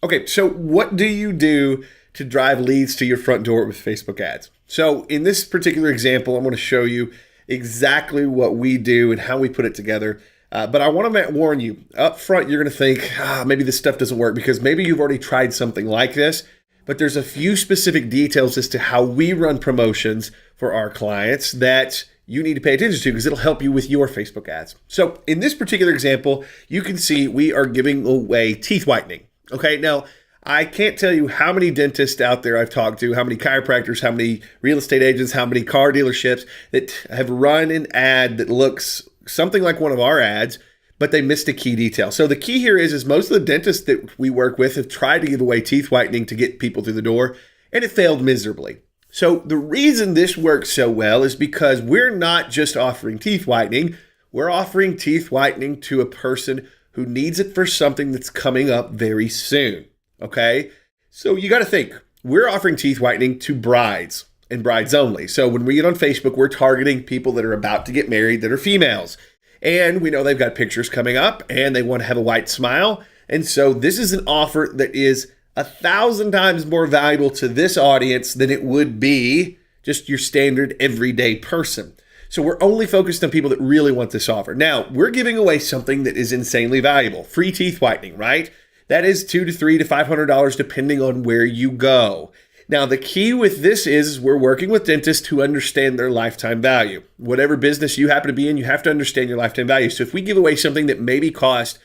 Okay, so what do you do to drive leads to your front door with Facebook ads? So in this particular example, I'm going to show you exactly what we do and how we put it together. But I want to warn you, up front, you're going to think, maybe this stuff doesn't work because maybe you've already tried something like this. But there's a few specific details as to how we run promotions for our clients that you need to pay attention to because it'll help you with your Facebook ads. So in this particular example, you can see we are giving away teeth whitening. Okay, now I can't tell you how many dentists out there I've talked to, how many chiropractors, how many real estate agents, how many car dealerships that have run an ad that looks something like one of our ads, but they missed a key detail. So the key here is most of the dentists that we work with have tried to give away teeth whitening to get people through the door, and it failed miserably. So the reason this works so well is because we're not just offering teeth whitening, we're offering teeth whitening to a person who needs it for something that's coming up very soon, okay? So you got to think, we're offering teeth whitening to brides and brides only. So when we get on Facebook, we're targeting people that are about to get married that are females. And we know they've got pictures coming up and they want to have a white smile. And so this is an offer that is 1,000 times more valuable to this audience than it would be just your standard everyday person. So we're only focused on people that really want this offer. Now, we're giving away something that is insanely valuable. Free teeth whitening, right? That is $200 to $300 to $500 depending on where you go. Now, the key with this is we're working with dentists who understand their lifetime value. Whatever business you happen to be in, you have to understand your lifetime value. So if we give away something that maybe cost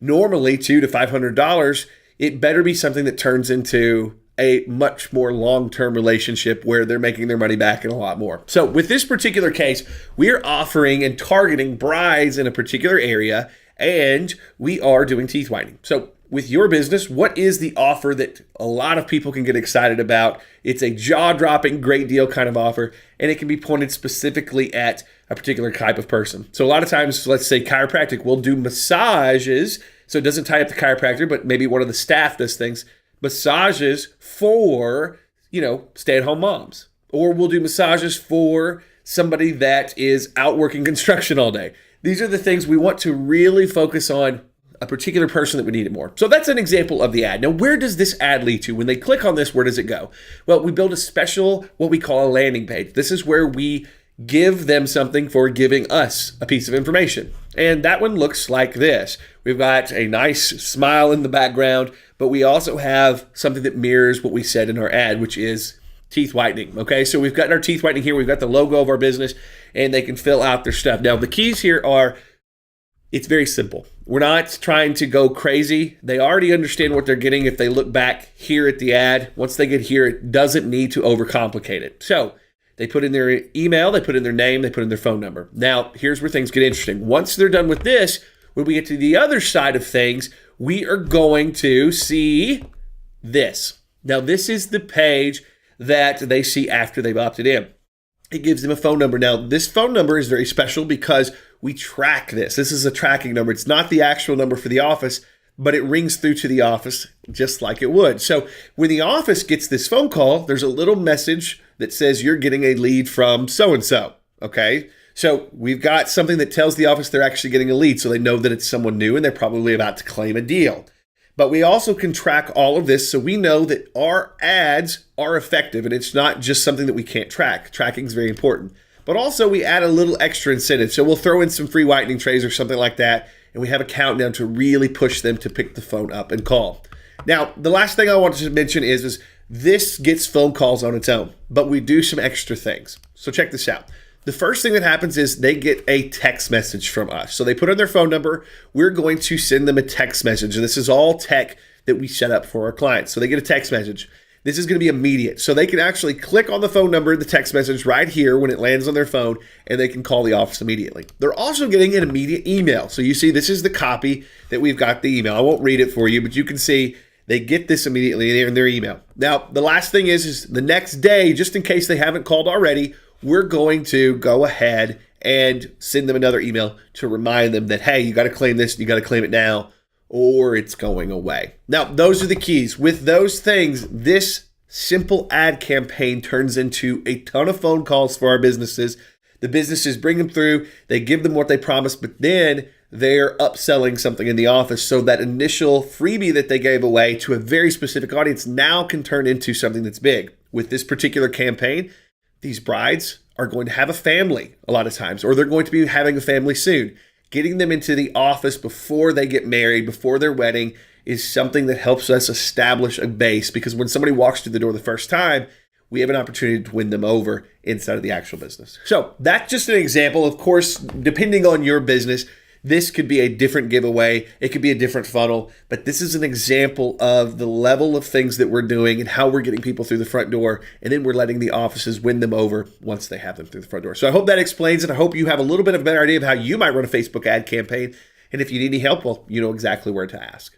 normally $200 to $500, it better be something that turns into a much more long-term relationship where they're making their money back and a lot more. So with this particular case, we're offering and targeting brides in a particular area, and we are doing teeth whitening. So with your business, what is the offer that a lot of people can get excited about? It's a jaw-dropping, great deal kind of offer, and it can be pointed specifically at a particular type of person. So a lot of times, let's say chiropractic, we'll do massages, so it doesn't tie up the chiropractor, but maybe one of the staff does things, massages for, stay-at-home moms. Or we'll do massages for somebody that is out working construction all day. These are the things we want to really focus on a particular person that would need it more. So that's an example of the ad. Now, where does this ad lead to? When they click on this, where does it go? Well, we build a special, what we call a landing page. This is where we give them something for giving us a piece of information. And that one looks like this. We've got a nice smile in the background, but we also have something that mirrors what we said in our ad, which is teeth whitening. Okay, so we've got our teeth whitening here. We've got the logo of our business, and they can fill out their stuff. Now, the keys here are, it's very simple. We're not trying to go crazy. They already understand what they're getting if they look back here at the ad. Once they get here, it doesn't need to overcomplicate it. So they put in their email, they put in their name, they put in their phone number. Now, here's where things get interesting. Once they're done with this, when we get to the other side of things, we are going to see this. Now, this is the page that they see after they've opted in. It gives them a phone number. Now, this phone number is very special because we track this. This is a tracking number. It's not the actual number for the office, but it rings through to the office just like it would. So when the office gets this phone call, there's a little message that says you're getting a lead from so-and-so, okay? So we've got something that tells the office they're actually getting a lead, so they know that it's someone new and they're probably about to claim a deal. But we also can track all of this so we know that our ads are effective and it's not just something that we can't track. Tracking is very important. But also we add a little extra incentive. So we'll throw in some free whitening trays or something like that, and we have a countdown to really push them to pick the phone up and call. Now, the last thing I wanted to mention is this gets phone calls on its own, but we do some extra things. So check this out. The first thing that happens is they get a text message from us. So they put in their phone number. We're going to send them a text message. And this is all tech that we set up for our clients. So they get a text message. This is going to be immediate. So they can actually click on the phone number, the text message right here when it lands on their phone, and they can call the office immediately. They're also getting an immediate email. So you see, this is the copy that we've got the email. I won't read it for you, but you can see they get this immediately in their email. Now, the last thing is the next day, just in case they haven't called already, we're going to go ahead and send them another email to remind them that, hey, you got to claim this, you got to claim it now, or it's going away. Now, those are the keys. With those things, this simple ad campaign turns into a ton of phone calls for our businesses. The businesses bring them through, they give them what they promised, but then they're upselling something in the office. So that initial freebie that they gave away to a very specific audience now can turn into something that's big. With this particular campaign, these brides are going to have a family a lot of times, or they're going to be having a family soon. Getting them into the office before they get married, before their wedding, is something that helps us establish a base, because when somebody walks through the door the first time, we have an opportunity to win them over inside of the actual business. So that's just an example. Of course, depending on your business, this could be a different giveaway. It could be a different funnel, but this is an example of the level of things that we're doing and how we're getting people through the front door. And then we're letting the offices win them over once they have them through the front door. So I hope that explains it. I hope you have a little bit of a better idea of how you might run a Facebook ad campaign. And if you need any help, well, you know exactly where to ask.